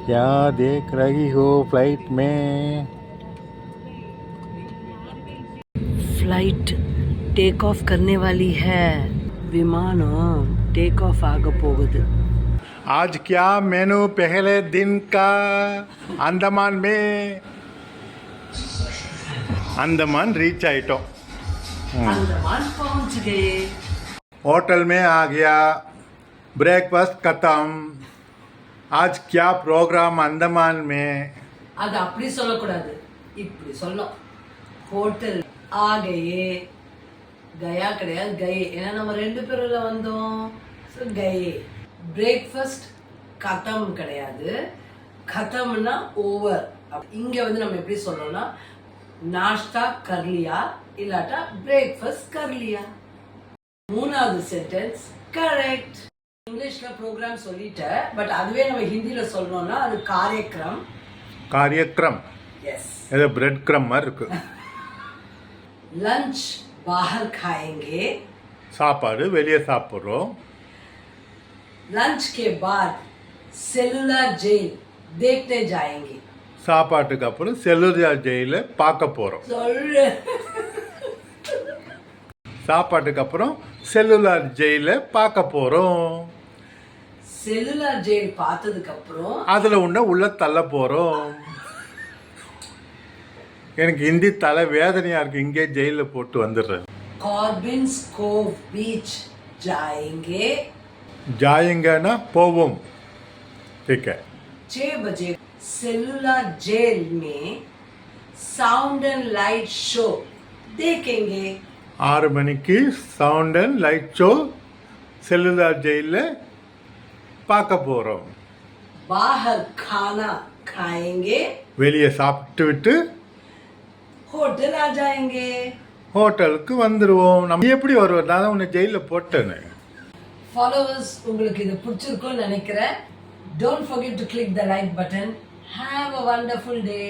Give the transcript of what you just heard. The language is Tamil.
क्या देख रही हो फ्लाइट में? फ्लाइट टेक ऑफ करने वाली है. विमान टेक ऑफ आग पोगुदु. आज क्या मेनू पहले दिन का अंडमान में? अंडमान रीच आइटो. अंडमान पहुंच गए. होटल में आ गया. ब्रेकफास्ट खत्म. आज क्या प्रोग्राम अंडमान में? அது அப்படி சொல்லக்கூடாது, இப்படி சொல்லணும். ஹோட்டல் ஆ கயே, கயா கிடையாது கயே, ஏன்னா நம்ம ரெண்டு பேருல வந்தோம். ஸோ கயே. பிரேக்ஃபாஸ்ட் கதம் கிடையாது, கதம்னா ஓவர். இங்க வந்து நம்ம எப்படி சொல்லணும்னா நாஷ்டா கர்லியா இல்லாட்டா பிரேக்ஃபாஸ்ட் கர்லியா. மூணாவது சென்டென்ஸ் கரெக்ட். இங்கிலீஷ்ல ப்ரோக்ராம் சொல்லிட்டேன், பட் அதுவே நம்ம ஹிந்தியில சொல்லணும்னா அது காரியக்ரம். कार्यक्रम. எஸ். ஏதோ பிரெட் க்ரம் மாதிரி இருக்கு. லஞ்ச் பாஹர் खाएंगे. சாப்பாடு வெளியே சாப்பிட்றோம். लंच के बाद सेलुलर जेल देखने जाएंगे. சாப்பாட்டுக்கு அப்புறம் செல்லுலார் ஜெயில பார்க்க போகிறோம். சொல்லு. சாப்பாட்டுக்கு அப்புறம் செல்லுலார் ஜெயில பார்க்க போகிறோம். செல்லுலர் ஜெயில் பார்த்ததுக்கு அப்புறம் அதில் உள்ள தள்ள போகிறோம். எனக்கு ஹிந்தி தலை வேதனையாக இருக்குது, இங்கே ஜெயிலில் போட்டு வந்துடுறேன். कॉर्बिन्स कोव बीच जाएंगे. ஜாயங்கன்னா போவோம். ठीक है. 6 बजे सेलुलर जेल में साउंड एंड लाइट शो देखेंगे. 6 மணிக்கு sound and light show cellular ஜெயிலில் பார்க்க போகிறோம். बाहर खाना खाएंगे. வெளியே சாப்பிட்டு விட்டு होटल आ जाएंगे. ஹோட்டலுக்கு வந்துடுவோம். நம்ம எப்படி வருவோம்? நான் தான் உன்னை ஜெயிலில் போட்டேன்னு. Followers, உங்களுக்கு இது பிடிச்சிருக்கும்னு நினைக்கிறேன். Don't forget to click the like button. Have a wonderful day.